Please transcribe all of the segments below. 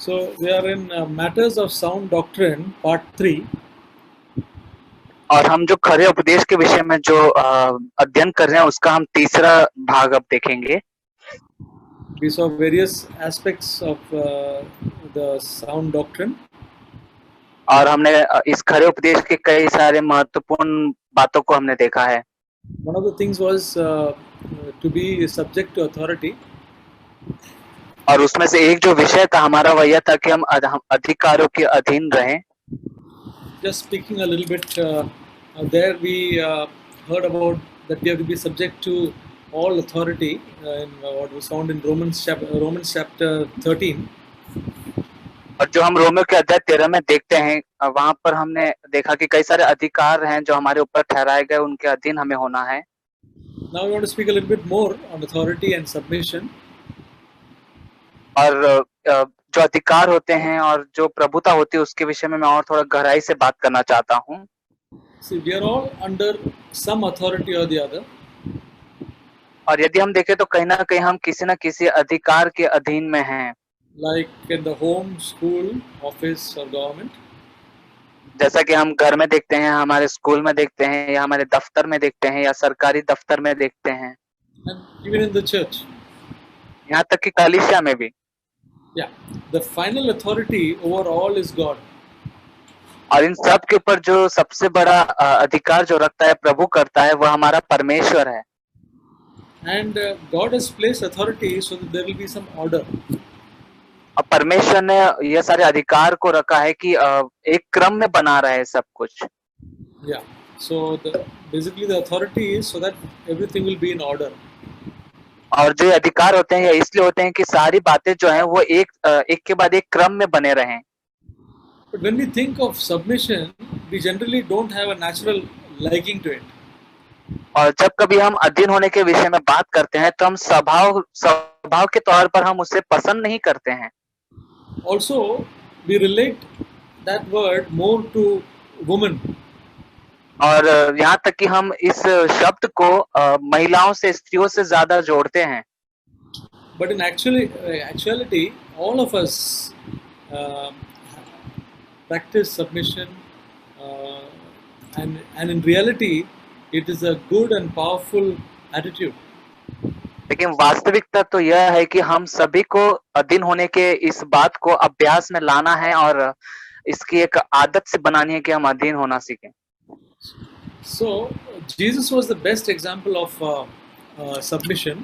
So we are in Matters of Sound Doctrine, Part 3. और हम जो खरे उपदेश के विषय में जो अध्ययन कर रहे हैं उसका हम तीसरा भाग अब देखेंगे। We saw various aspects of the sound doctrine. और हमने इस खरे उपदेश के कई सारे महत्वपूर्ण बातों को हमने देखा है। One of the things was to be subject to authority. और उसमें से एक जो विषय था हमारा वह यह था कि हम अधिकारों के अधीन रहें। Just speaking a little bit there, we heard about that we have to be subject to all authority in what was found in Romans chapter 13. और जो हम रोमियो के अध्याय 13 में देखते हैं वहां पर हमने देखा कि कई सारे अधिकार हैं जो हमारे ऊपर ठहराए गए, उनके अधीन हमें होना है। Now we want to speak a little bit more on authority and submission. और जो अधिकार होते हैं और जो प्रभुता होती है उसके विषय में मैं और थोड़ा गहराई से बात करना चाहता हूँ। See, we are all under some authority or the other. और यदि हम देखें तो कहीं ना कहीं हम किसी न किसी अधिकार के अधीन में हैं। Like in the home, school, office or government. जैसा कि हम घर में देखते हैं, हमारे स्कूल में देखते हैं, या हमारे दफ्तर में देखते हैं, या सरकारी दफ्तर में देखते हैं, And even in the church. यहाँ तक कि कलीसिया में भी। Yeah, the final authority over all is God. और इन सब के ऊपर जो सबसे बड़ा अधिकार जो रखता है, प्रभु करता है, वह हमारा परमेश्वर है। And God has placed authority so that there will be some order. और परमेश्वर ने यह सारे अधिकार को रखा है कि एक क्रम में बना रहे सब कुछ। Yeah, so basically the authority is so that everything will be in order. और जो अधिकार होते हैं ये इसलिए होते हैं कि सारी बातें जो हैं वो एक के बाद एक क्रम में बने रहें। But when we think of submission, we generally don't have a natural liking to it. और जब कभी हम अधीन होने के विषय में बात करते हैं तो हम स्वभाव के तौर पर हम उसे पसंद नहीं करते हैं। Also, we relate that word more to women. और यहाँ तक कि हम इस शब्द को महिलाओं से, स्त्रियों से ज्यादा जोड़ते हैं। But in actuality, all of us practice submission, and in reality, it is a good and powerful attitude. लेकिन वास्तविकता तो यह है कि हम सभी को अधीन होने के इस बात को अभ्यास में लाना है और इसकी एक आदत से बनानी है कि हम अधीन होना सीखें। So Jesus was the best example of submission.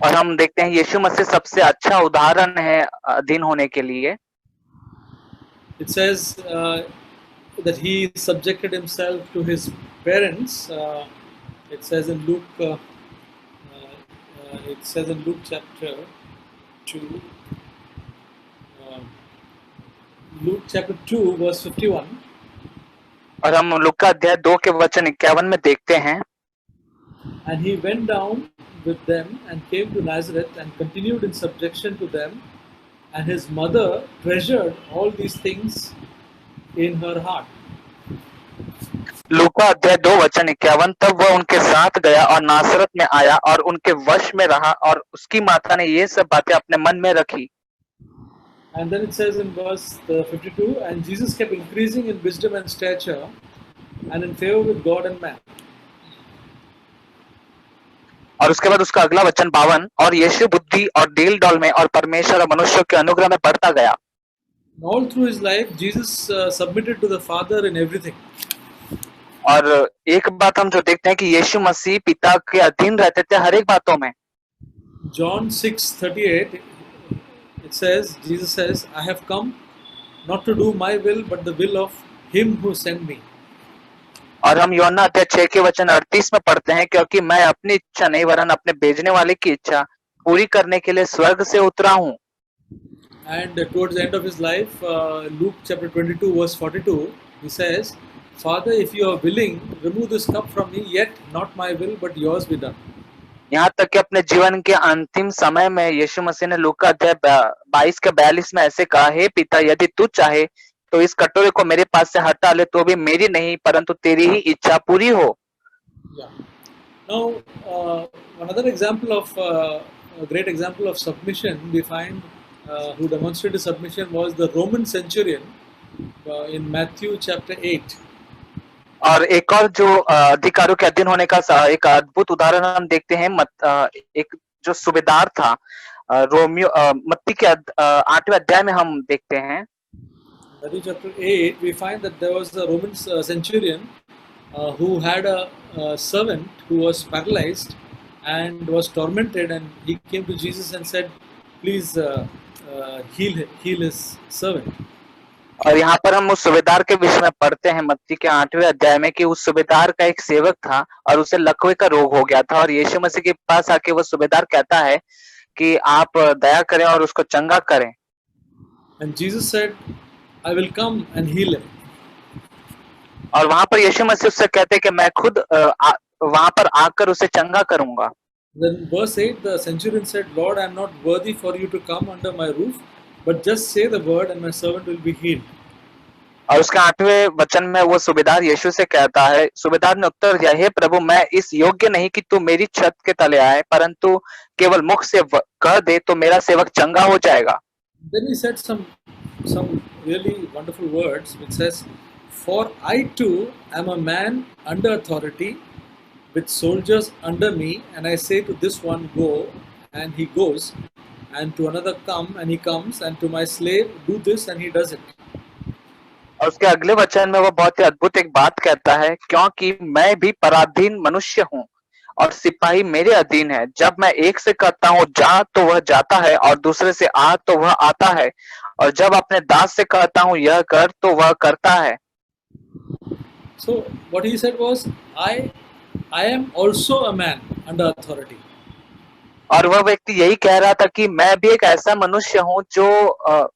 और हम देखते हैं यीशु मसीह सबसे अच्छा उदाहरण है अधीन होने के लिए। It says that he subjected himself to his parents. It says in Luke. It says in Luke chapter 2. Luke chapter 2 verse 51. और हम लूका अध्याय 2 के वचन 51 में देखते हैं। And he went down with them and came to Nazareth and continued in subjection to them, and his mother treasured all these things in her heart. लूका अध्याय 2 वचन 51। तब वह उनके साथ गया और नासरत में आया और उनके वश में रहा, और उसकी माता ने ये सब बातें अपने मन में रखी। And then it says in verse 52, and Jesus kept increasing in wisdom and stature and in favor with God and man. और उसके बाद उसका अगला वचन 52, और यीशु बुद्धि और डील डॉल में और परमेश्वर और मनुष्यों के अनुग्रह में बढ़ता गया। All through his life, Jesus submitted to the Father in everything. और एक बात हम जो देखते हैं कि यीशु मसीह पिता के अधीन रहते थे हर एक बातों में। John 6:38, it says, Jesus says, I have come not to do my will, but the will of him who sent me. और हम यूहन्ना अध्याय 6 के वचन 38 में पढ़ते हैं, क्योंकि मैं अपनी इच्छा नहीं वरन अपने भेजने वाले की इच्छा पूरी करने के लिए स्वर्ग से उतरा हूँ। And towards the end of his life, Luke chapter 22 verse 42, he says, Father, if you are willing, remove this cup from me, yet not my will, but yours be done. यहाँ तक कि अपने जीवन के अंतिम समय में यीशु मसीह ने लूका अध्याय 22 के 42 में ऐसे कहा, हे पिता, यदि तू चाहे तो इस कटोरे को मेरे पास से हटा ले, तो भी मेरी नहीं परंतु तेरी ही इच्छा पूरी हो। Yeah. Now, another example of a great example of submission we find who demonstrated submission was the Roman centurion in Matthew chapter 8. और एक और जो अधिकारों के अधीन होने का एक अद्भुत उदाहरण हम देखते हैं एक जो सूबेदार था मत्ती के 8वें अध्याय में हम देखते हैं। Matthew chapter 8, we find that there was a Roman centurion who had a servant who was paralyzed and was tormented, and he came to Jesus and said, please heal his servant. और यहाँ पर हम उस सूबेदार के विषय में पढ़ते हैं मत्ती के 8वें अध्याय में कि उस सूबेदार का एक सेवक था और उसे लकवे का रोग हो गया था, और यीशु मसीह के पास आके वो सूबेदार कहता है कि आप दया करें और उसको चंगा करें। And Jesus said, I will come and heal him. और वहां पर यीशु मसीह उससे कहते हैं कि मैं खुद वहां पर आकर उसे चंगा करूंगा। Then verse 8, the centurion said, Lord, I am not worthy for you to come under my roof, but just say the word and my servant will be healed. और उसके 8वें वचन में वो सूबेदार यीशु से कहता है, सूबेदार ने उत्तर दिया, हे प्रभु, मैं इस योग्य नहीं कि तू मेरी छत के तले आए, परंतु केवल मुख से कह दे तो मेरा सेवक चंगा हो जाएगा। Then he said some really wonderful words, which says, for I too am a man under authority, with soldiers under me, and I say to this one, go, and he goes, and to another, come, and he comes, and to my slave, do this, and he does it. और उसके अगले वचन में वो बहुत ही अद्भुत एक बात कहता है, क्योंकि मैं भी पराधीन मनुष्य हूँ और सिपाही मेरे अधीन है। जब मैं एक से कहता हूँ जा तो वह जाता है, और दूसरे से आ तो वह आता है, और जब अपने दास से कहता हूँ यह कर तो वह करता है। So what he said was, I am also a man under authority. और वह व्यक्ति यही कह रहा था कि मैं भी एक ऐसा मनुष्य हूँ जो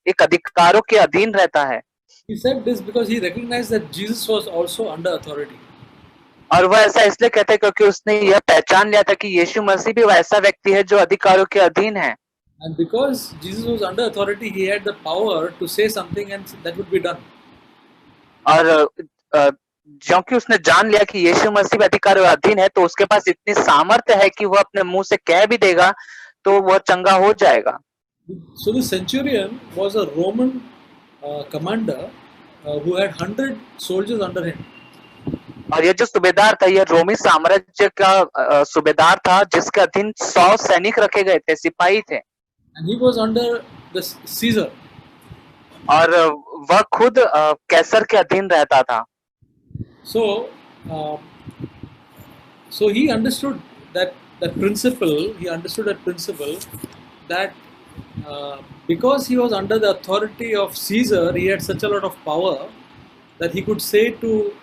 एक अधिकारों के अधीन रहता है। He said this because he recognized that Jesus was also under authority. और वह ऐसा इसलिए कहता है क्योंकि उसने यह पहचान लिया था कि यीशु मसीह भी वैसा व्यक्ति है जो अधिकारों के अधीन है। And because Jesus was under authority, he had the power to say something and that would be done. और क्योंकि उसने जान लिया कि यीशु मसीह भी अधिकारों के अधीन है, तो उसके पास इतनी सामर्थ्य है कि वह अपने मुंह से कह भी देगा तो वह चंगा हो जाएगा। So the centurion was a Roman commander who had 100 soldiers under him. और ये जो सूबेदार था, यह रोमी साम्राज्य का सूबेदार था जिसके अधीन 100 सैनिक रखे गए थे, सिपाही थे। And he was under the Caesar. और वह खुद कैसर के अधीन रहता था। So he understood that principle. He understood that principle that because he was under the authority of Caesar, he had such a lot of power that he could say to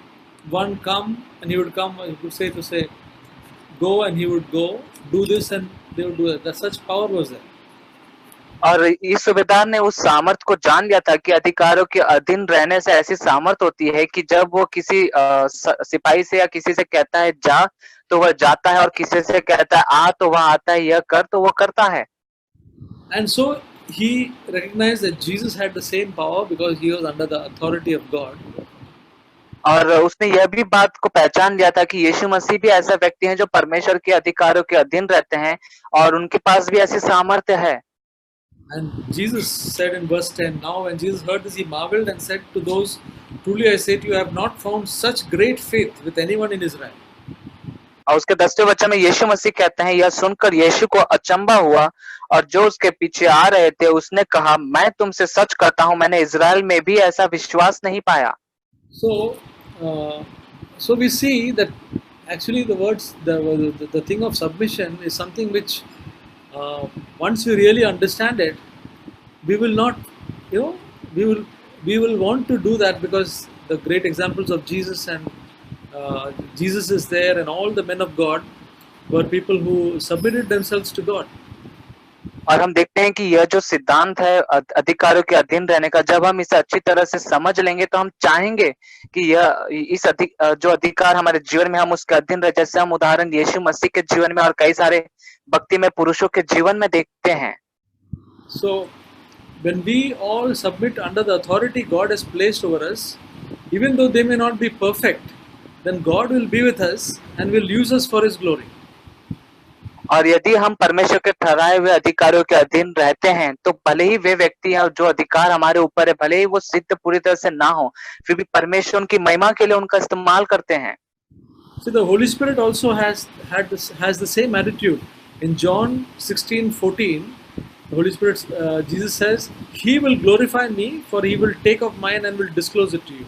one, come, and he would come. He could say go, and he would go. Do this, and they would do it. That such power was there. और इस सूबेदार ने उस सामर्थ को जान लिया था कि अधिकारों के अधीन रहने से ऐसी सामर्थ होती है कि जब वो किसी सिपाही से या किसी से कहता है जा तो वह जाता है, और किसी से कहता है आ तो वह आता है, यह कर तो वह करता है। And so he recognized that Jesus had the same power because he was under the authority of God. और उसने यह भी बात को पहचान लिया था कि यीशु मसीह भी ऐसा व्यक्ति है जो परमेश्वर के अधिकारों के अधीन रहते हैं और उनके पास भी ऐसी सामर्थ्य है। And Jesus said in verse 10, now when Jesus heard this, he marveled and said to those, truly I say to you, I have not found such great faith with anyone in Israel. और उसके 10वें वचन में यीशु मसीह कहते हैं, यह सुनकर यीशु को अचंभा हुआ, और जो उसके पीछे आ रहे थे उसने कहा, मैं तुमसे सच कहता हूँ, मैंने इज़राइल में भी ऐसा विश्वास नहीं पाया। So we see that actually the thing of submission is something which once we really understand it, we will not, we will want to do that, because the great examples of Jesus and Jesus is there, and all the men of God were people who submitted themselves to God. और हम देखते हैं कि यह जो सिद्धांत है अधिकारों के अधीन रहने का, जब हम इसे अच्छी तरह से समझ लेंगे तो हम चाहेंगे कि यह जो अधिकार हमारे जीवन में हम उसके अधीन रहे, जैसे हम उदाहरण यीशु मसीह के जीवन में और कई सारे भक्तिमय पुरुषों के जीवन में देखते हैं। So when we all submit under the authority God has placed over us, even though they may not be perfect, then God will be with us and will use us for His glory. और यदि हम परमेश्वर के ठहराए हुए अधिकारियों के अधीन रहते हैं, तो भले ही वे व्यक्ति या जो अधिकार हमारे ऊपर है, भले ही वो सिद्ध पूरी तरह से ना हो, फिर भी परमेश्वर उनकी महिमा के लिए उनका इस्तेमाल करते हैं। See, the Holy Spirit also has the same attitude. In John 16:14, the Holy Spirit, Jesus says, "He will glorify me, for he will take of mine and will disclose it to you."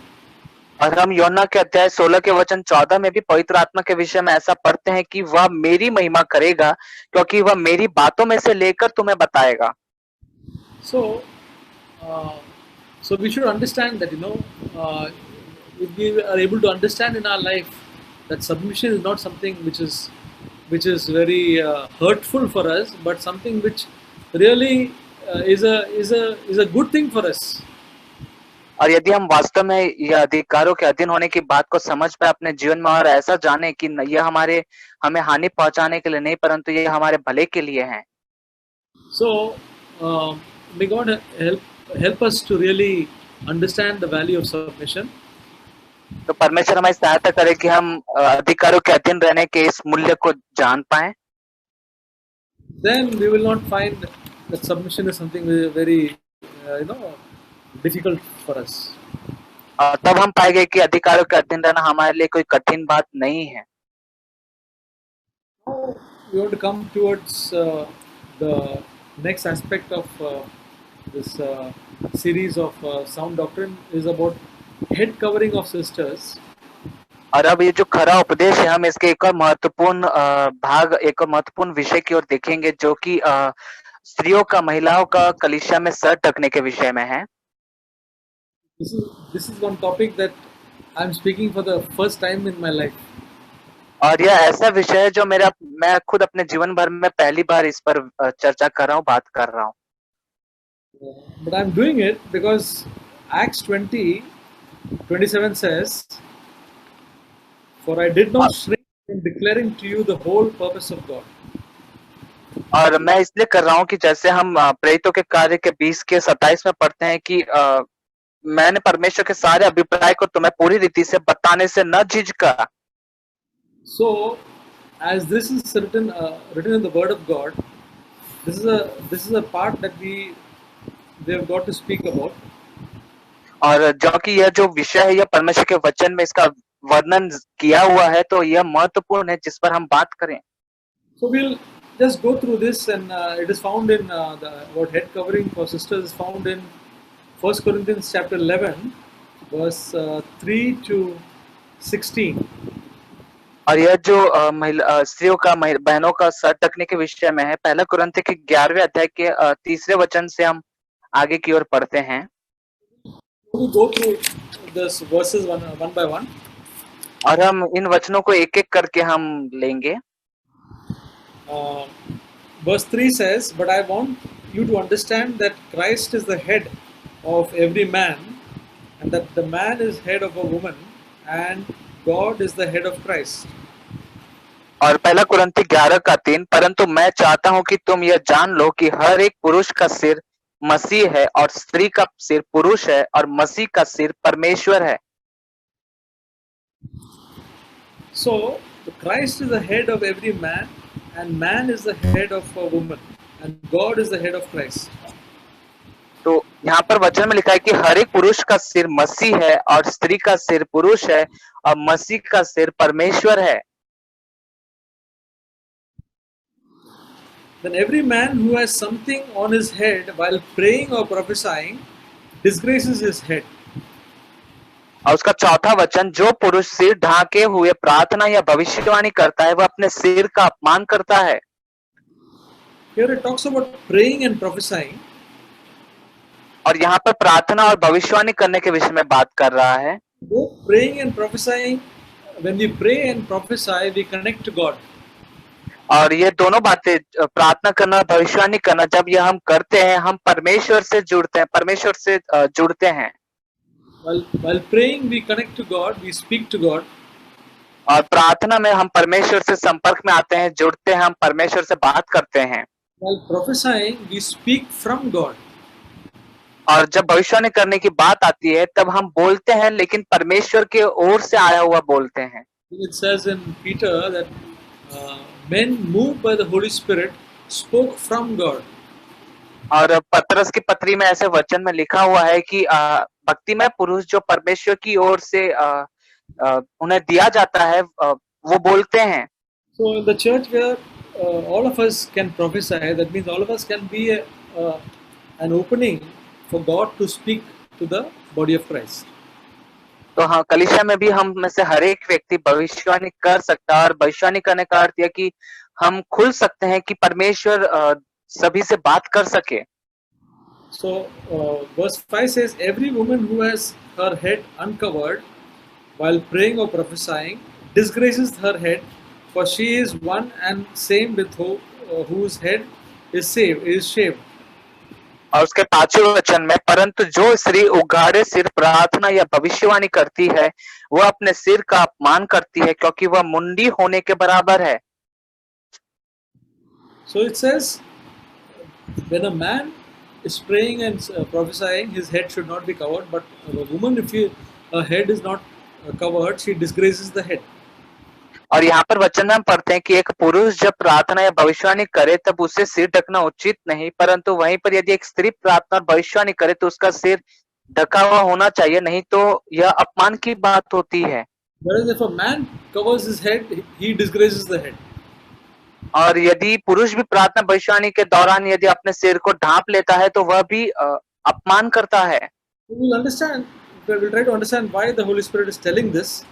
और हम यूहन्ना के अध्याय 16 के वचन 14 में भी पवित्र आत्मा के विषय में ऐसा पढ़ते हैं कि वह मेरी महिमा करेगा, क्योंकि वह मेरी बातों में से लेकर तुम्हें बताएगा। So, uh, so we should understand that if we are able to understand in our life that submission is not something which is very hurtful for us, but something which really is a good thing for us. और यदि हम वास्तव में यह अधिकारों के अधीन होने की बात को समझ पाए अपने जीवन में और ऐसा जाने कि यह हमें हानि पहुंचाने के लिए नहीं, परंतु यह हमारे भले के लिए है। So, may God help us to really understand the value of submission. तो परमेश्वर हमारी सहायता करे कि हम अधिकारों के अधीन रहने के इस मूल्य को जान पाए। Then we will not find that submission is something very difficult for us. तब हम पाएंगे कि अधिकारों के अधीन रहना हमारे लिए कोई कठिन बात नहीं है। Now we want to come towards the next aspect of this series of sound doctrine is about head covering of sisters. और अब ये जो खरा उपदेश है, हम इसके एक और महत्वपूर्ण भाग, एक और महत्वपूर्ण विषय की ओर देखेंगे, जो कि स्त्रियों का, महिलाओं का कलीसिया में सर ढकने के विषय में है। This is one topic that I'm speaking for the first time in my life. और यह ऐसा विषय है जो मैं खुद अपने जीवन भर में पहली बार इस पर चर्चा कर रहा हूँ, बात कर रहा हूँ। But I'm doing it because Acts 20:27 says, "For I did not shrink in declaring to you the whole purpose of God." और मैं इसलिए कर रहा हूँ कि जैसे हम प्रेरितों के कार्य के 20 के 27 में पढ़ते हैं कि मैंने परमेश्वर के सारे अभिप्राय को तुम्हें पूरी रीति से बताने से न झिझका। So, as this is written in the Word of God, this is a part that we have got to speak about. और जो कि यह जो विषय है, यह परमेश्वर के वचन में इसका वर्णन किया हुआ है, तो यह महत्वपूर्ण है जिस पर हम बात करें। So we'll just go through this, and it is found in about head covering for sisters is found in 1 Corinthians chapter 11, verse 3 to 16. और यह जो स्त्रियों का, बहनों का सर ढकने के विषय में है, पहला कुरिन्थियों के 11वें अध्याय के तीसरे वचन से हम आगे की ओर पढ़ते हैं। We'll go through this verses one by one. और हम इन वचनों को एक एक करके हम लेंगे। Verse 3 says, "But I want you to understand that Christ is the head of every man, and that the man is head of a woman, and God is the head of Christ." और पहला कुरिन्थी 11 का 3, परंतु मैं चाहता हूं कि तुम यह जान लो कि हर एक पुरुष का सिर मसीह है, और स्त्री का सिर पुरुष है, और मसीह का सिर परमेश्वर है। So, Christ is the head of every man, and man is the head of a woman, and God is the head of Christ. तो यहाँ पर वचन में लिखा है कि हर एक पुरुष का सिर मसीह है, और स्त्री का सिर पुरुष है, और मसीह का सिर परमेश्वर है। Then every man who has something on his head while praying or prophesying disgraces his head. और उसका चौथा वचन, जो पुरुष सिर ढाके हुए प्रार्थना या भविष्यवाणी करता है, वह अपने सिर का अपमान करता है। Here it talks about praying and prophesying. और यहाँ पर प्रार्थना और भविष्यवाणी करने के विषय में बात कर रहा है। Both praying and prophesying, when we pray and prophesy, we connect to God. और ये दोनों बातें, प्रार्थना करना, भविष्यवाणी करना, जब यह हम करते हैं, हम परमेश्वर से जुड़ते हैं, परमेश्वर से जुड़ते हैं। While praying, we connect to God, we speak to God. और प्रार्थना में हम परमेश्वर से संपर्क में आते हैं, जुड़ते हैं, हम परमेश्वर से बात करते हैं। While prophesying, we speak from God. और जब भविष्यवाणी करने की बात आती है, तब हम बोलते हैं, लेकिन परमेश्वर के ओर से आया हुआ बोलते हैं। It says in Peter that men moved by the Holy Spirit spoke from God. और पतरस की पत्री में ऐसे वचन में लिखा हुआ है कि भक्तिमय पुरुष जो परमेश्वर की ओर से उन्हें दिया जाता है वो बोलते हैं। So in the church where all of us can prophesy, that means all of us can be an opening for God to speak to the body of Christ. तो हाँ, कलीसिया में भी हम में से हर एक व्यक्ति भविष्यवाणी कर सकता है, और भविष्यवाणी करने का अर्थ यह कि हम खुल सकते हैं कि परमेश्वर सभी से बात कर सके। So verse 5 says, every woman who has her head uncovered while praying or prophesying disgraces her head, for she is one and same with whose head is shaved. और उसके 5वें वचन में, परंतु जो स्त्री उघाड़े सिर प्रार्थना या भविष्यवाणी करती है वह अपने सिर का अपमान करती है, क्योंकि वह मुंडी होने के बराबर है। So it says, when a man is praying and prophesying, his head should not be covered, but a woman, if her head is not covered, she disgraces the head. और यहाँ पर वचन में हम पढ़ते हैं कि एक पुरुष जब प्रार्थना या भविष्यवाणी करे तब उसे सिर ढकना उचित नहीं, परंतु वहीं पर यदि एक स्त्री प्रार्थना और भविष्यवाणी करे तो उसका सिर ढका हुआ होना चाहिए, नहीं तो यह अपमान की बात होती है। Whereas if a man covers his head, he disgraces the head. और यदि पुरुष भी प्रार्थना भविष्यवाणी के दौरान यदि अपने सिर को ढांप लेता है तो वह भी अपमान करता है। We'll try to understand why the Holy Spirit is telling this.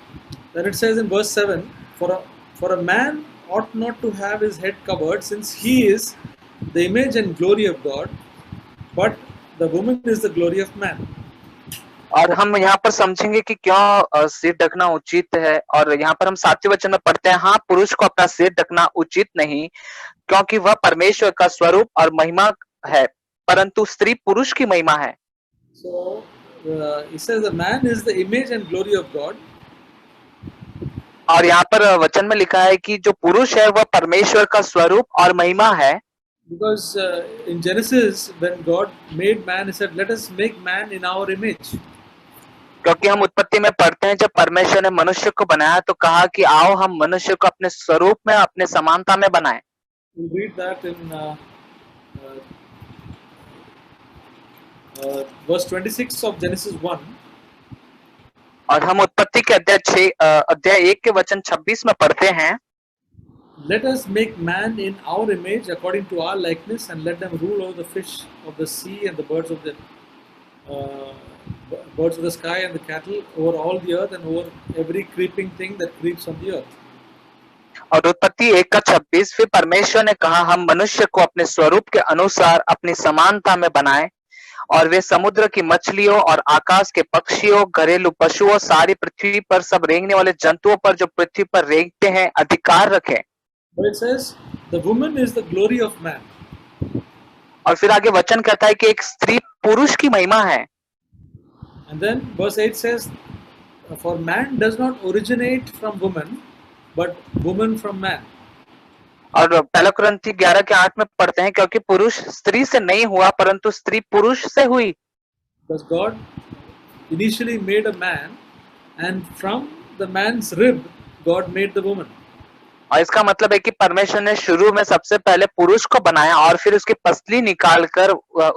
Then it says in verse 7, for a man ought not to have his head covered, since he is the image and glory of God, but the woman is the glory of man. और हम यहाँ पर समझेंगे कि क्यों सिर ढकना उचित है, और यहाँ पर हम 7वें वचन में पढ़ते हैं, हाँ, पुरुष को अपना सिर ढकना उचित नहीं, क्योंकि वह परमेश्वर का स्वरूप और महिमा है, परंतु स्त्री पुरुष की महिमा है। So it says the man is the image and glory of God. और यहाँ पर वचन में लिखा है कि जो पुरुष है वह परमेश्वर का स्वरूप और महिमा है। Because in Genesis, when God made man, He said, "Let us make man in our image." क्योंकि हम उत्पत्ति में पढ़ते हैं जब परमेश्वर ने मनुष्य को बनाया तो कहा कि आओ हम मनुष्य को अपने स्वरूप में अपने समानता में बनाएं। We'll read that in verse 26 of Genesis 1. और हम उत्पत्ति के अध्याय 1 के वचन 26 में पढ़ते हैं, Let us make man in our image according to our likeness, and let them rule over the fish of the sea and the birds of the sky and the cattle, over all the earth, and over every creeping thing that creeps on the earth. और उत्पत्ति 1 का 26, फिर परमेश्वर ने कहा हम मनुष्य को अपने स्वरूप के अनुसार अपनी समानता में बनाएं, और वे समुद्र की मछलियों और आकाश के पक्षियों, घरेलू पशुओं, सारी पृथ्वी पर सब रेंगने वाले जंतुओं पर जो पृथ्वी पर रेंगते हैं अधिकार रखें। But it says the woman is the glory of man. और फिर आगे वचन कहता है कि एक स्त्री पुरुष की महिमा है। And then verse 8 says, for man does not originate from woman, but woman from man. और पहला कुरिन्थी 11 के 8 में पढ़ते हैं, क्योंकि पुरुष स्त्री से नहीं हुआ परंतु स्त्री पुरुष से हुई। Because God initially made a man, and from the man's rib God made the woman. और इसका मतलब है कि परमेश्वर ने शुरू में सबसे पहले पुरुष को बनाया और फिर उसकी पसली निकालकर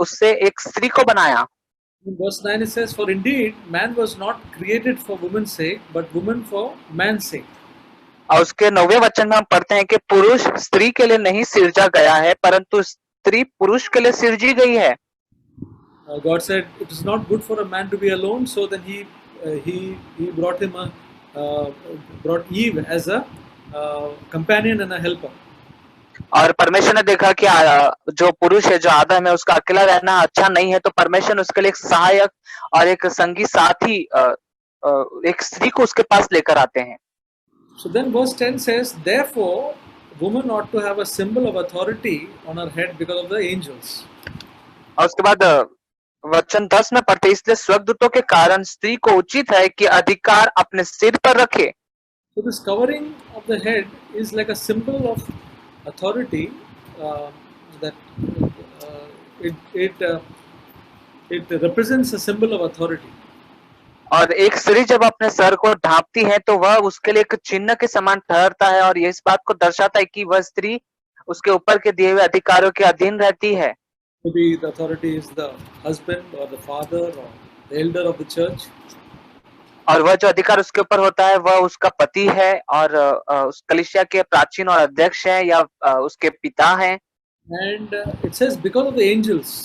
उससे एक स्त्री को बनाया। In verse 9 it says, for indeed man was not created for woman's sake, but woman for man's sake. और उसके 9वें वचन में हम पढ़ते हैं कि पुरुष स्त्री के लिए नहीं सिरजा गया है परंतु स्त्री पुरुष के लिए सिरजी गई है। God said it is not good for a man to be alone, so then he brought Eve as a companion and a helper. और परमेश्वर ने देखा कि जो पुरुष है, जो आदम है, उसका अकेला रहना अच्छा नहीं है, तो परमेश्वर ने उसके लिए एक सहायक और एक संगी साथी एक स्त्री को उसके पास लेकर आते हैं। So then verse 10 says, therefore woman ought to have a symbol of authority on her head because of the angels. और उसके बाद वचन 10 में पढ़ते, इसलिए स्वर्गदूतों के कारण स्त्री को उचित है कि अधिकार अपने सिर पर रखे। So this covering of the head is like a symbol of authority, that it represents a symbol of authority. और एक स्त्री जब अपने सर को ढांपती है तो वह उसके लिए एक चिन्ह के समान ठहरता है और ये इस बात को दर्शाता है कि वह स्त्री उसके ऊपर के दिए हुए अधिकारों के अधीन रहती है। Maybe the authority is the husband or the father or the elder of the church. और वह जो अधिकार उसके ऊपर होता है वह उसका पति है और उस कलीसिया के प्राचीन और अध्यक्ष हैं या उसके पिता हैं। And it says because of the angels.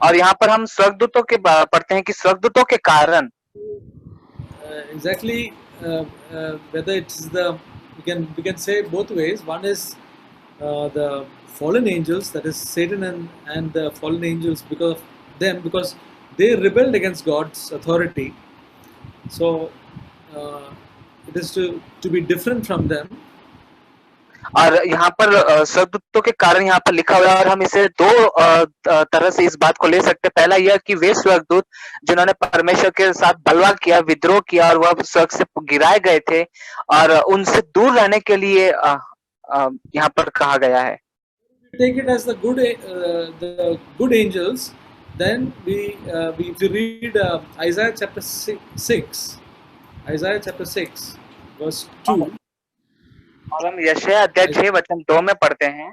और यहाँ पर हम स्वर्गदूतों के पढ़ते हैं कि स्वर्गदूतों के कारण। Exactly, whether it's the we can say both ways. One is the fallen angels, that is Satan and the fallen angels, because of them, because they rebelled against God's authority. So it is to be different from them. और यहाँ पर स्वर्गदूतों के कारण यहाँ पर लिखा हुआ है और हम इसे दो तरह से इस बात को ले सकते हैं। पहला यह कि वे स्वर्गदूत जिन्होंने परमेश्वर के साथ बलवा किया, विद्रोह किया और वह स्वर्ग से गिराए गए थे और उनसे दूर रहने के लिए यहाँ पर कहा गया है। Take it as the good angels. Then we read Isaiah chapter 6, Isaiah chapter 6, verse 2. और हम यशायाह अध्याय 6 वचन 2 में पढ़ते हैं।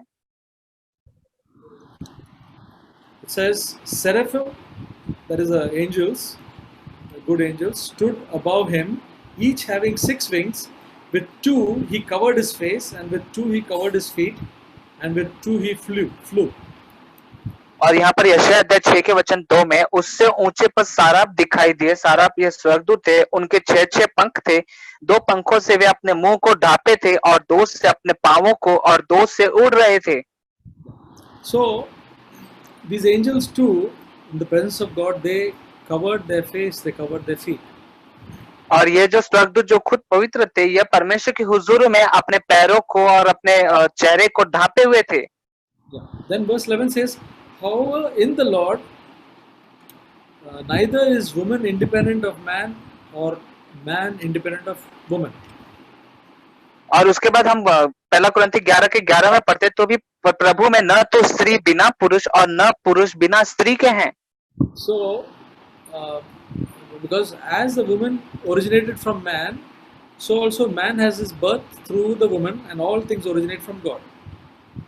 It says, Seraphim, that is the angels, the good angels, stood above him, each having 6 wings. With 2 he covered his face, and with 2 he covered his feet, and with 2 he flew. और यहाँ पर यशायाह अध्याय 6 के वचन 2 में उससे ऊंचे पर साराप दिखाई दिए। साराप ये स्वर्गदूत थे, उनके 6 पंख थे। 2 पंखों से वे अपने मुंह को ढांपे थे और 2 से अपने पांवों को और 2 से उड़ रहे थे। So these angels too, in the presence of God, they covered their face, they covered their feet. और ये जो स्वर्गदूत जो खुद पवित्र थे, यह परमेश्वर की हुजूर में अपने पैरों को और अपने चेहरे को ढांपे हुए थे। Then verse 11 says, however, in the Lord, neither is woman independent of man or man independent of woman. और उसके बाद हम पहला कुरिन्थी 11 के 11 में पढ़ते तो भी प्रभु में न तो स्त्री बिना पुरुष और न पुरुष बिना स्त्री के हैं। So because as the woman originated from man, so also man has his birth through the woman, and all things originate from God.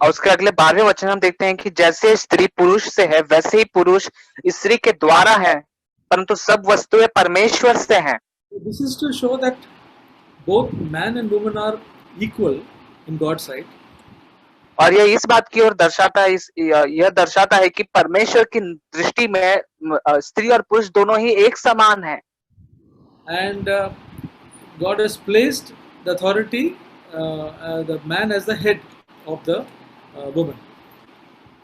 और उसके अगले 12वें वचन हम देखते हैं कि जैसे स्त्री पुरुष से है वैसे ही पुरुष स्त्री के द्वारा है, परंतु सब वस्तुएं परमेश्वर से हैं। This is to show that both man and woman are equal in God's sight. और यह इस बात की ओर दर्शाता है, यह दर्शाता है कि परमेश्वर की दृष्टि में स्त्री और पुरुष दोनों ही एक समान हैं। And God has placed the authority, the man as the head of the woman.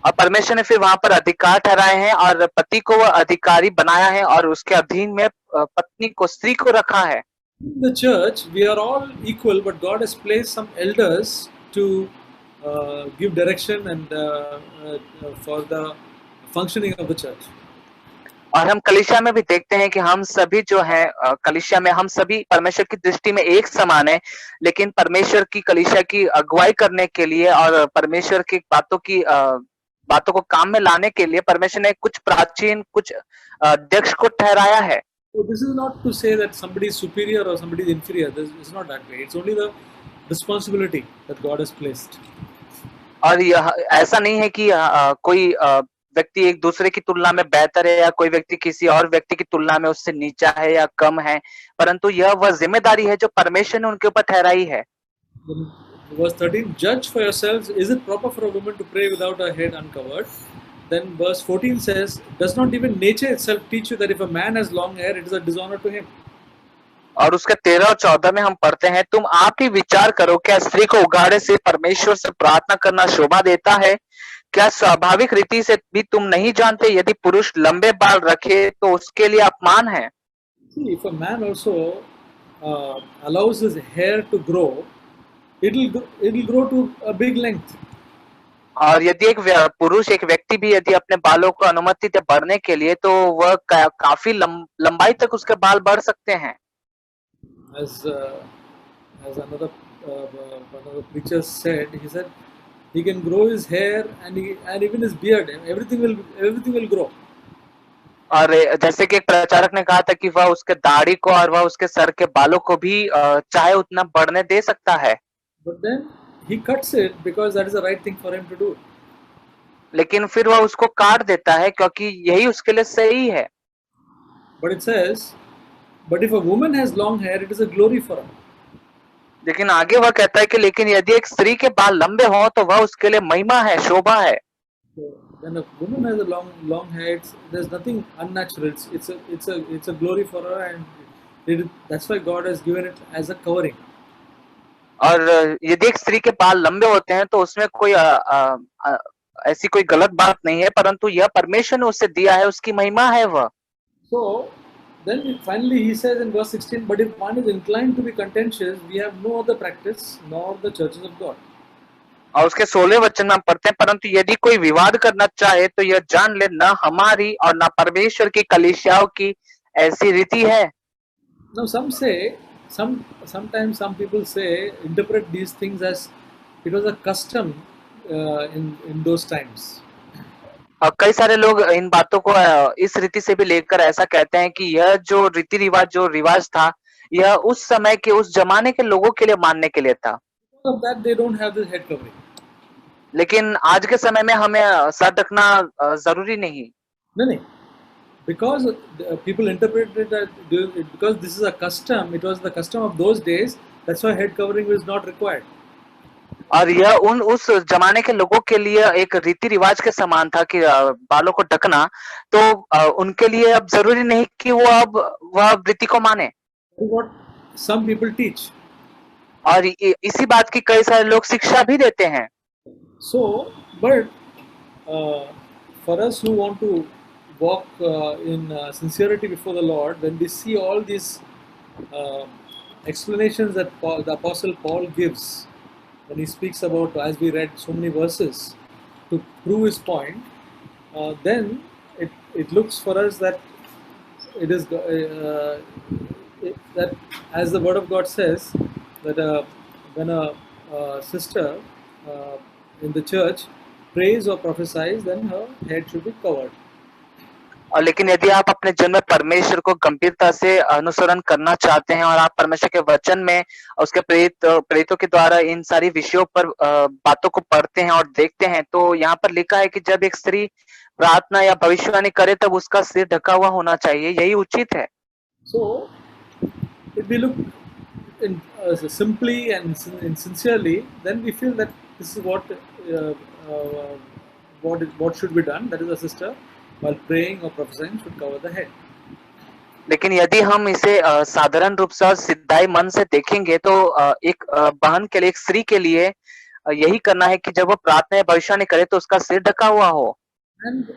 और परमेश्वर ने फिर वहां पर अधिकार ठहराए हैं और पति को वह अधिकारी बनाया है और उसके अधीन में पत्नी को, स्त्री को रखा है। In the church, we are all equal, but God has placed some elders to give direction and for the functioning of the church. और हम कलीसिया में भी देखते हैं कि हम सभी जो हैं कलीसिया में हम सभी परमेश्वर की दृष्टि में एक समान है, लेकिन परमेश्वर की कलीसिया की अगुवाई करने के लिए और परमेश्वर की बातों को काम में लाने के लिए परमेश्वर ने कुछ प्राचीन, कुछ अध्यक्ष को ठहराया है। So this is not to say that somebody is superior or somebody is inferior. It's not that way. It's only the responsibility that God has placed. और यह ऐसा नहीं है कि कोई व्यक्ति एक दूसरे की तुलना में बेहतर है या कोई व्यक्ति किसी और व्यक्ति की तुलना में उससे नीचा है या कम है, परंतु यह वह जिम्मेदारी है जो परमेश्वर ने उनके ऊपर ठहराई है। Verse 13, judge for yourselves, is it proper for a woman to pray without her head uncovered? Then verse 14 says, does not even nature itself teach you that if a man has long hair, it is a dishonor to him? और उसके 13 और 14 में हम पढ़ते हैं, तुम आप ही विचार करो, क्या स्त्री को उगाड़े से परमेश्वर से प्रार्थना करना शोभा देता है? क्या स्वाभाविक रीति से भी तुम नहीं जानते यदि पुरुष लंबे बाल रखे तो उसके लिए अपमान है? See, if a man also allows his hair to grow, it'll grow to a big length. और यदि एक पुरुष, एक व्यक्ति भी यदि अपने बालों को अनुमति दे बढ़ने के लिए, तो वह काफी लंबाई तक उसके बाल बढ़ सकते हैं। As another preacher said, he said he can grow his hair and even his beard. Everything will grow. और जैसे कि एक प्रचारक ने कहा था कि वह उसके दाढ़ी को और वह उसके सर के बालों को भी चाहे उतना बढ़ने दे सकता है, but then he cuts it because that is the right thing for him to do. लेकिन फिर वह उसको काट देता है क्योंकि यही उसके लिए सही है। But it says, but if a woman has long hair, it is a glory for her. लेकिन आगे वह कहता है कि लेकिन यदि एक स्त्री के बाल लंबे हों तो वह उसके लिए महिमा है, शोभा है। So when a woman has a long hair, there's nothing unnatural. It's a glory for her, and that's why God has given it as a covering. और यदि एक स्त्री के बाल लंबे होते हैं तो उसमें कोई ऐसी कोई गलत बात नहीं है, परंतु यह परमेश्वर ने उसे दिया है, उसकी महिमा है वह। So then finally he says in verse 16, but if one is inclined to be contentious, we have no other practice nor the churches of God. और उसके 16वें वचन में हम पढ़ते हैं, परंतु यदि कोई विवाद करना चाहे तो यह जान ले, न हमारी और न परमेश्वर की कलीसियाओं की ऐसी रीति है। Now sometimes some people say interpret these things as it was a custom in those times. और कई सारे लोग इन बातों को इस रीति से भी लेकर ऐसा कहते हैं कि यह जो रीति रिवाज जो रिवाज था, यह उस समय के उस जमाने के लोगों के लिए मानने के लिए था। Because of that, they don't have this head covering. लेकिन आज के समय में हमें सर ढकना जरूरी नहीं। No, no. Because people interpret it as because this is a custom. It was the custom of those days. That's why head covering was not required. और यह उन उस जमाने के लोगों के लिए एक रीति रिवाज के समान था कि बालों को ढकना, तो उनके लिए अब जरूरी नहीं कि वो अब वह रीति को माने। That is what some people teach. और इसी बात की कई सारे लोग शिक्षा भी देते हैं। So, but for us who want to walk in sincerity before the Lord, when we see all these uh, explanations that the Apostle Paul gives, when he speaks about, as we read so many verses, to prove his point, then it looks for us that it is that as the Word of God says that when a sister uh, in the church prays or prophesies, then her head should be covered. और लेकिन यदि आप अपने जन्म में परमेश्वर को गंभीरता से अनुसरण करना चाहते हैं और आप परमेश्वर के वचन में उसके प्रेरितों के द्वारा इन सारी विषयों पर बातों को पढ़ते हैं और देखते हैं, तो यहाँ पर लिखा है कि जब एक स्त्री प्रार्थना या भविष्यवाणी करे तब उसका सिर ढका हुआ होना चाहिए, यही उचित है। So, if we look in simply and sincerely, then we feel that this is what should be done. That is, a sister while praying or prophesying should cover the head. लेकिन यदि हम इसे साधारण रूप से और सिद्धाई मन से देखेंगे तो एक बहन के लिए, एक स्त्री के लिए यही करना है कि जब वो प्रार्थना या भविष्यवाणी करे तो उसका सिर ढका हुआ हो। And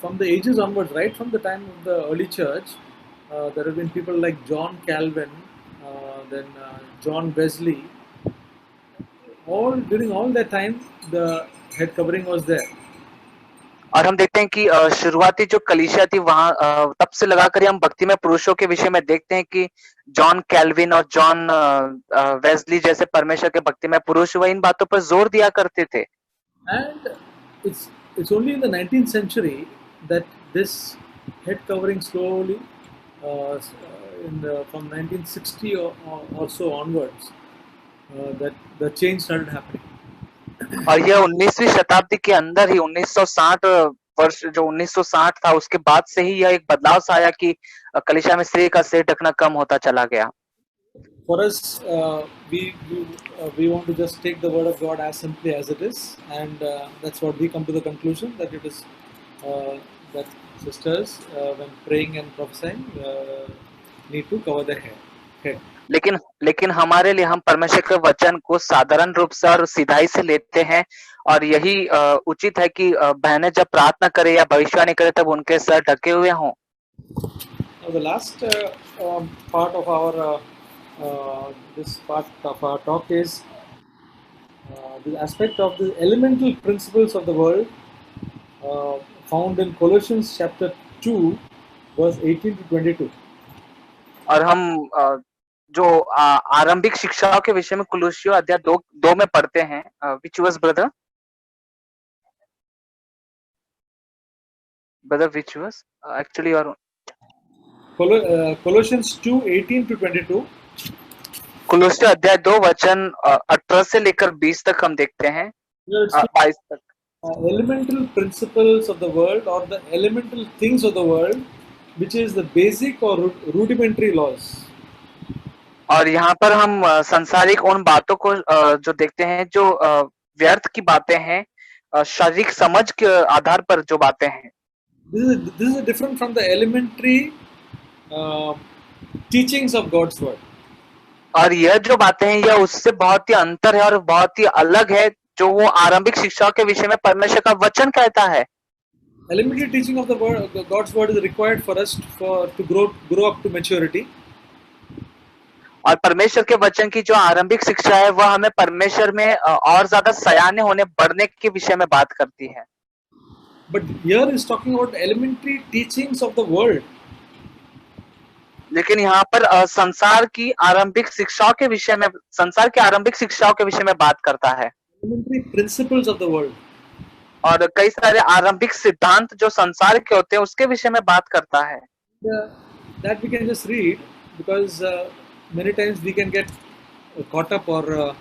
from the ages onwards, right from the time of the early church, there have been people like John Calvin, then John Wesley. During all that time, the head covering was there. और हम देखते हैं कि शुरुआती जो कलीसिया थी वहां तब से लगाकर हम भक्ति में पुरुषों के विषय में देखते हैं कि जॉन कैल्विन और जॉन वेस्ली जैसे परमेश्वर के भक्ति में पुरुष वह इन बातों पर जोर दिया करते थे। And it's only in the 19th century that this head covering slowly, from 1960 or so onwards, that the change started happening. और यह 19वीं शताब्दी के अंदर ही 1960 वर्ष जो 1960 था उसके बाद से ही यह एक बदलाव सा आया कि कलीसिया में स्त्री का सिर ढकना कम होता चला गया। For us, we want to just take the word of God as simply as it is, and that's what we come to the conclusion that it is that sisters when praying and prophesying need to cover their head. लेकिन हमारे लिए हम परमेश्वर के वचन को साधारण रूप से और सीधाई से लेते हैं और यही उचित है कि बहनें जब प्रार्थना करे या भविष्यवाणी करे तब उनके सर ढके हुए हों। The last part of our this part of our talk is the aspect of the elemental principles of the world found in Colossians chapter 2 verse 18 to 22. और हम जो आरंभिक शिक्षाओं के विषय में कुलुस्सियों अध्याय 2 में पढ़ते हैं। Which was brother? Brother, which was actually your Colossians 2:18 to 22. कुलुस्सी अध्याय 2 वचन 18 से लेकर 20 तक हम देखते हैं, Here it speaks 22 तक। elemental principles of the world or the elemental things of the world, which is the basic or rudimentary laws. और यहाँ पर हम संसारिक उन बातों को जो देखते हैं जो व्यर्थ की बातें हैं, शारीरिक समझ के आधार पर जो बातें हैं। This is different from the elementary uh, teachings of God's word. और यह जो बातें हैं यह उससे बहुत ही अंतर है और बहुत ही अलग है जो वो आरंभिक शिक्षाओं के विषय में परमेश्वर का वचन कहता है। Elementary teaching of the word, God's word, is required for us to grow up to maturity. और परमेश्वर के वचन की जो आरंभिक शिक्षा है वह हमें परमेश्वर में और ज्यादा सयाने होने बढ़ने के विषय में बात करती है। But here is talking about elementary teachings of the world. लेकिन यहाँ पर संसार की आरंभिक शिक्षाओं के विषय में, संसार की आरंभिक शिक्षाओं के विषय में बात करता है। Elementary principles of the world. और कई सारे आरंभिक सिद्धांत जो संसार के होते हैं उसके विषय में बात करता है। That we can just read because many times we can get caught up or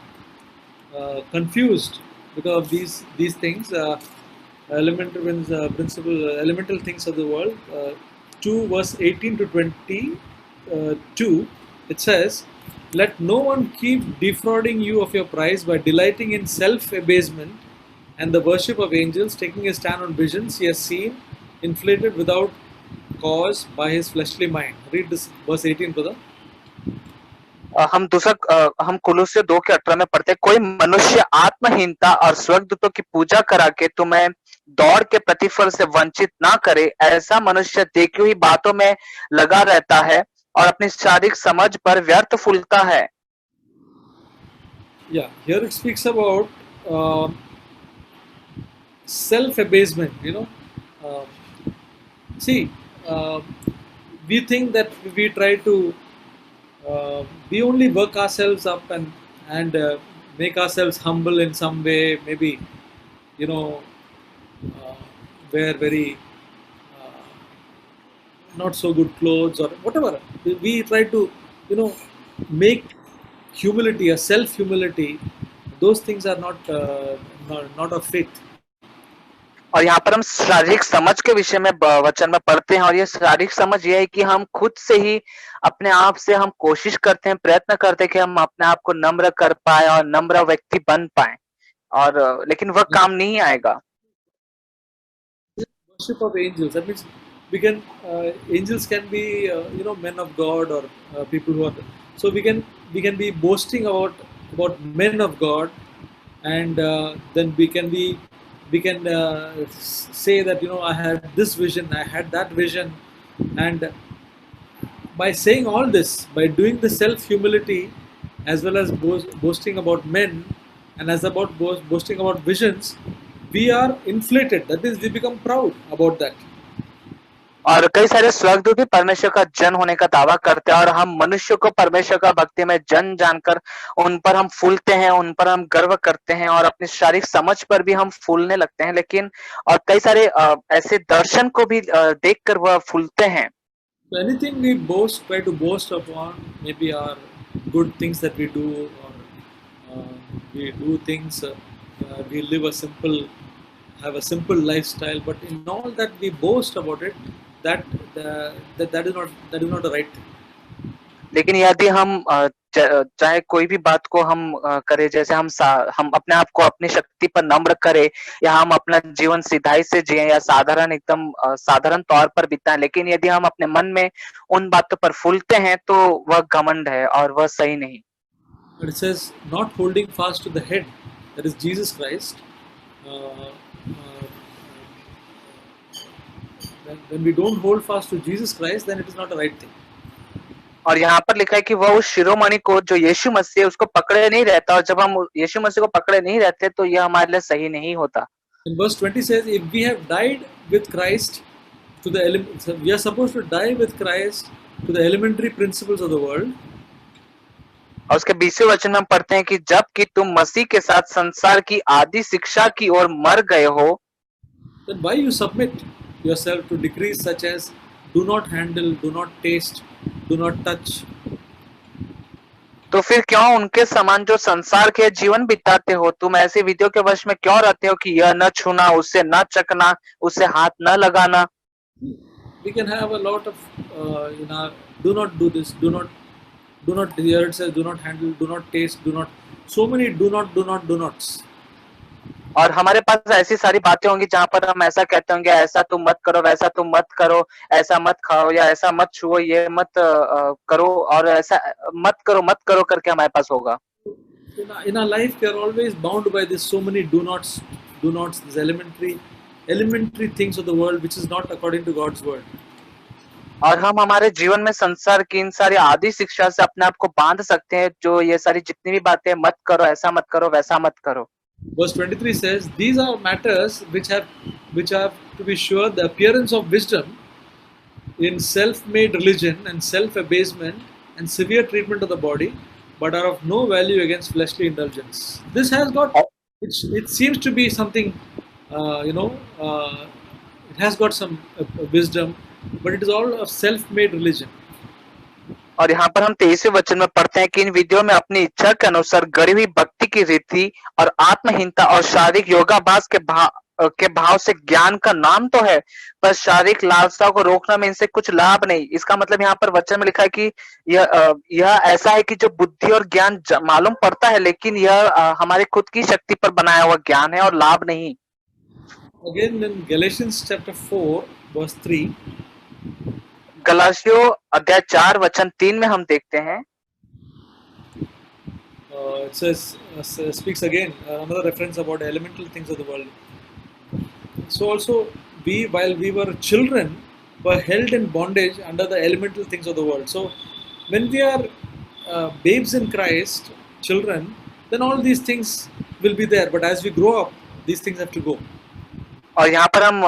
confused because of these things. Elemental things of the world. 2 verse 18 to 22, it says, "Let no one keep defrauding you of your prize by delighting in self-abasement and the worship of angels, taking a stand on visions he has seen, inflated without cause by his fleshly mind." Read this verse 18, brother. हम कुलुस्सी 2 के 18 में पढ़ते हैं, कोई मनुष्य आत्महीनता और स्वर्गदूतों की पूजा करा के तुम्हें दौड़ के प्रतिफल से वंचित ना करे, ऐसा मनुष्य देखी हुई बातों में लगा रहता है और अपनी शारीरिक समझ पर व्यर्थ फूलता है। Yeah, here it speaks about self-abasement. See, we think that we try to we only work ourselves up and make ourselves humble in some way. Maybe you know wear very not so good clothes or whatever. We try to make humility, a self humility. Those things are not of faith. और यहाँ पर हम शारीरिक समझ के विषय में वचन में पढ़ते हैं और ये शारीरिक समझ ये है कि हम खुद से ही अपने आप से हम कोशिश करते हैं, प्रयत्न करते हैं कि हम अपने आप को नम्र कर पाए और नम्र व्यक्ति बन पाए, और लेकिन वह काम नहीं आएगा। Worship of angels. That means we can angels can be men of God or people who are. So we can be boasting about men of God, and then we can say that I had this vision, I had that vision, and by saying all this, by doing the self humility, as well as boasting about men, and as about boasting about visions, we are inflated. That means we become proud about that. और कई सारे स्वर्गदूत भी परमेश्वर का जन होने का दावा करते हैं और हम मनुष्य को परमेश्वर का भक्ति में जन जानकर उन पर हम फूलते हैं, उन पर हम गर्व करते हैं और अपनी शारीरिक समझ पर भी हम फूलने लगते हैं। लेकिन और कई सारे ऐसे दर्शन को भी देखकर वह फूलते हैं। So anything we try to boast upon, maybe our good things that we do, or we do things, we have a simple lifestyle, but in all that we boast about it, that is not the right thing. लेकिन यदि हम चाहे कोई भी बात को हम करें, जैसे हम अपने आप को अपनी शक्ति पर नम्र करें या हम अपना जीवन सीधाई से जिए या एकदम साधारण तौर पर बिताएं, लेकिन यदि हम अपने मन में उन बातों पर फूलते हैं तो वह घमंड है और वह सही नहीं। But it says not holding fast to the head, that is Jesus Christ. When we don't hold fast to Jesus Christ, then it is not the right thing. और यहाँ पर लिखा है कि वह उस शिरोमणि को जो यीशु मसीह उसको पकड़े नहीं रहता, और जब हम यीशु मसीह को पकड़े नहीं रहते तो यह हमारे लिए सही नहीं होता। In verse 20 says, if we have died with Christ to the we are supposed to die with Christ to the elementary principles of the world. और उसके 20वें वचन में हम पढ़ते हैं कि जब कि तुम मसीह के साथ संसार की आदि शिक्षा की ओर मर गए हो, then why you submit? yourself to decrees such as do not handle, do not taste, do not touch. तो फिर क्यों उनके समान जो संसार के जीवन बिताते हो, तुम ऐसे विधियों के वश में क्यों रहते हो कि यह न छूना, उससे न चखना, उससे हाथ न लगाना? We can have a lot of in our do not do this, do not here it says do not handle, do not taste, do not, so many do nots. और हमारे पास ऐसी सारी बातें होंगी जहाँ पर हम ऐसा कहते होंगे, ऐसा तुम मत करो, वैसा तुम मत करो, ऐसा मत खाओ या ऐसा मत छुओ, ये मत करो और ऐसा मत करो करके हमारे पास होगा। In our life we are always bound by this so many do nots, these elementary things of the world which is not according to God's word. और हम हमारे जीवन में संसार की इन सारी आदि शिक्षा से अपने आप को बांध सकते हैं, जो ये सारी जितनी भी बातें मत करो, ऐसा मत करो, वैसा मत करो। Verse 23 says, these are matters which have to be sure the appearance of wisdom in self-made religion and self-abasement and severe treatment of the body, but are of no value against fleshly indulgence. This has got, it seems to be something, it has got some wisdom, but it is all of self-made religion. और यहाँ पर हम 23वें वचन में पढ़ते हैं कि इन विधियों में अपनी इच्छा के अनुसार गढ़ी हुई भक्ति की रीति और आत्महीनता और शारीरिक योगाभ्यास के भाव से ज्ञान का नाम तो है, पर शारीरिक लालसा को रोकना में इनसे कुछ लाभ नहीं। इसका मतलब यहाँ पर वचन में लिखा है कि यह ऐसा है कि जो बुद्धि और ज्ञान मालूम पड़ता है, लेकिन यह हमारे खुद की शक्ति पर बनाया हुआ ज्ञान है और लाभ नहीं। Again in Galatians chapter 4 verse 3, गलातियों अध्याय 4 वचन 3 में हम देखते हैं, it says speaks again another reference about elemental things of the world. So also we, while we were children, were held in bondage under the elemental things of the world. So when we are babes in Christ, children, then all these things will be there. But as we grow up, these things have to go. और यहाँ पर हम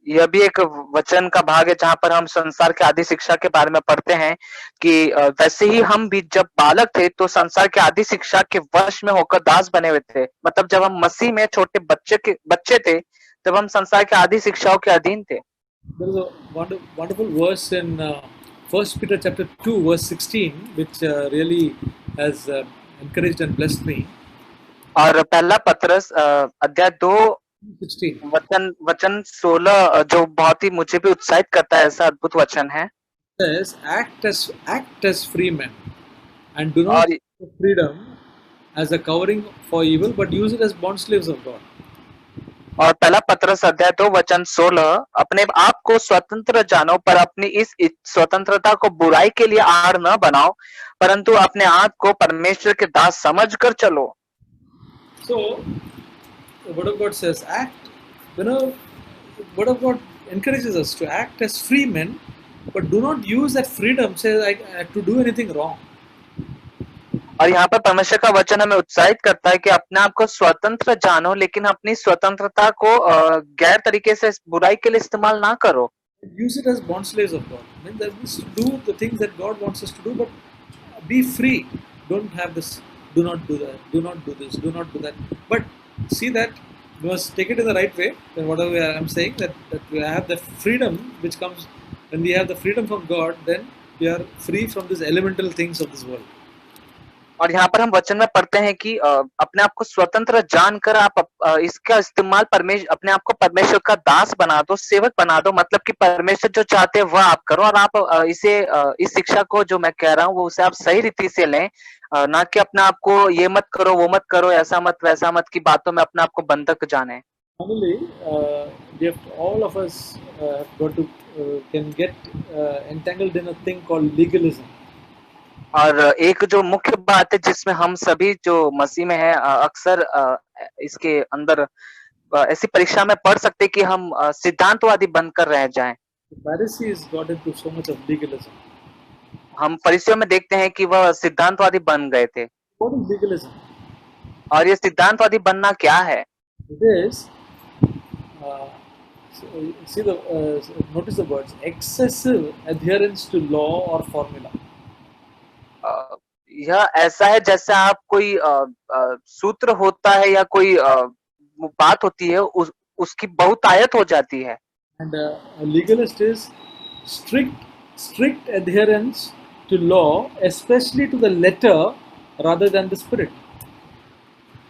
यह भी एक वचन का भाग है जहाँ पर हम संसार के आदि शिक्षा के बारे में पढ़ते हैं कि वैसे ही हम भी जब बालक थे तो संसार के आदि शिक्षा के वश में होकर दास बने हुए थे। मतलब जब हम मसीह में छोटे बच्चे थे तब हम संसार के आदि शिक्षाओं के अधीन थे। There is a wonderful verse in 1 Peter chapter 2 verse 16 which really has encouraged and blessed me. और पहला पत्रस अध्याय 2 वचन 16 जो बहुत ही मुझे भी उत्साहित करता है, ऐसा अद्भुत वचन है। Says, act as free men and do not use freedom as a covering for evil, but use it as bond slaves of God. और पहला पत्रस अध्याय 2 वचन 16, अपने आप को स्वतंत्र जानो पर अपनी इस स्वतंत्रता को बुराई के लिए आड़ न बनाओ, परंतु अपने आप को परमेश्वर के दास समझकर चलो। So the word of God says act, word of God encourages us to act as free men, but do not use that freedom to do anything wrong. और यहाँ पर परमेश्वर का वचन हमें उत्साहित करता है कि अपने आप को स्वतंत्र जानो, लेकिन अपनी स्वतंत्रता को गैर तरीके से बुराई के लिए इस्तेमाल ना करो। Use it as bond slaves of God. I mean, that is to do the things that God wants us to do, but be free. Don't have this. Do not do that. Do not do this. Do not do that. But see that you must take it in the right way. Then whatever I am saying, that we have the freedom which comes when we have the freedom from God, then we are free from these elemental things of this world. और यहाँ पर हम वचन में पढ़ते हैं कि अपने आप को स्वतंत्र जानकर आप इसका इस्तेमाल अपने आप को परमेश्वर का दास बना दो, सेवक बना दो। मतलब कि परमेश्वर जो चाहते हैं वह आप करो, और आप इस शिक्षा को जो मैं कह रहा हूँ वो उसे आप सही रीति से लें, ना कि अपने आप को ये मत करो, वो मत करो, ऐसा मत वैसा मत की बातों में अपने आप को बंधक जाने। Finally, all of us can get entangled in a thing called legalism. और एक जो मुख्य बात है जिसमें हम सभी जो मसीह में है अक्सर इसके अंदर ऐसी परीक्षा में पढ़ सकते कि हम सिद्धांतवादी बनकर रह जाएं। Pharisees got into so much of legalism. हम फरीसियों में देखते हैं कि वह सिद्धांतवादी बन गए थे। What is legalism? और ये सिद्धांतवादी बनना क्या है? It is notice the words excessive adherence to law or formula. यह ऐसा है जैसे आप कोई सूत्र होता है या कोई बात होती है, उसकी बहुतायत हो जाती है। And a legalist is strict adherence to law, especially to the letter rather than the spirit.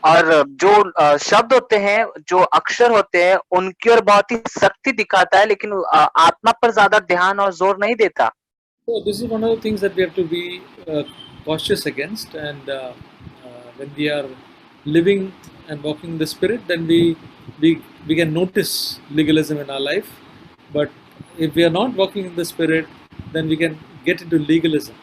और जो शब्द होते हैं, जो अक्षर होते हैं, उनकी ओर बहुत ही सख्ती दिखाता है, लेकिन आत्मा पर ज़्यादा ध्यान और ज़ोर नहीं देता। So this is one of the things that we have to be cautious against, and when we are living and walking in the spirit, then we can notice legalism in our life. But if we are not walking in the spirit, then we can get into legalism.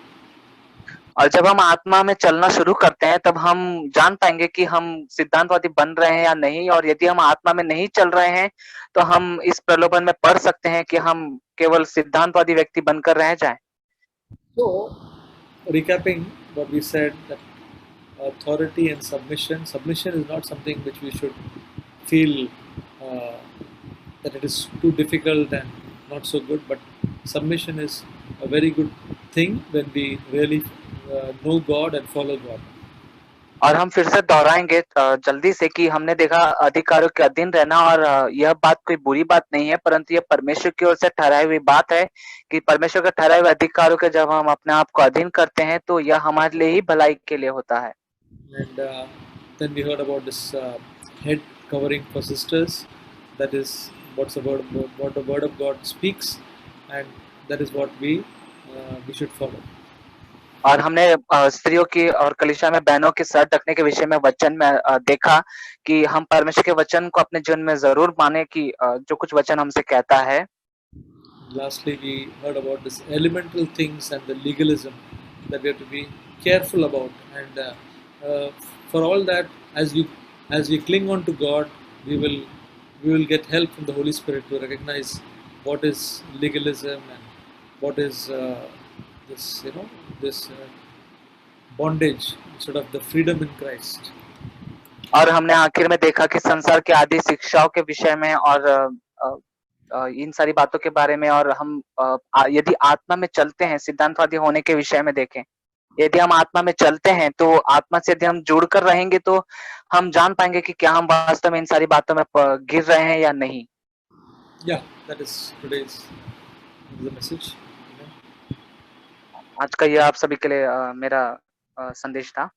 और जब हम आत्मा में चलना शुरू करते हैं, तब हम जान पाएँगे कि हम सिद्धांतवादी बन रहे हैं या नहीं, और यदि हम आत्मा में नहीं चल रहे हैं, तो हम इस प्रलोभन में पड़ सकते हैं कि हम केवल सिद्धांतवादी व्यक्ति बनकर रह जाएँ। So, recapping what we said, that authority and submission is not something which we should feel uh, that it is too difficult and not so good, but submission is a very good thing when we really know God and follow God. और हम फिर से दोहराएँगे जल्दी से कि हमने देखा अधिकारियों के अधीन रहना, और यह बात कोई बुरी बात नहीं है, परंतु यह परमेश्वर की ओर से ठहराई हुई बात है कि परमेश्वर के ठहराए हुए अधिकारों के जब हम अपने आप को अधीन करते हैं, तो यह हमारे लिए ही भलाई के लिए होता है। And then we heard about this head covering for sisters. That is what the word of God speaks, and that is what we should follow. और हमने स्त्रियों की और कलीसिया में बहनों के सर ढकने के विषय में वचन में देखा कि हम परमेश्वर के वचन को अपने जीवन में ज़रूर माने कि जो कुछ वचन हमसे कहता है। Lastly, we heard about this elemental things and the legalism that we have to be careful about. And uh, for all that, as we cling on to God, we will get help from the Holy Spirit to recognize what is legalism and what is this this bondage instead of the freedom in Christ. और हमने आखिर में देखा कि संसार की आदि शिक्षाओं के विषय में और इन सारी बातों के बारे में, और हम यदि आत्मा में चलते हैं, सिद्धांतवादी होने के विषय में देखें। यदि हम आत्मा में चलते हैं, तो आत्मा से यदि हम जुड़कर रहेंगे, तो हम जान पाएँगे कि क्या हम वास्तव में इन सारी बातों में गिर रहे हैं या नहीं। Yeah, that is today's the message. आज का ये आप सभी के लिए मेरा संदेश था।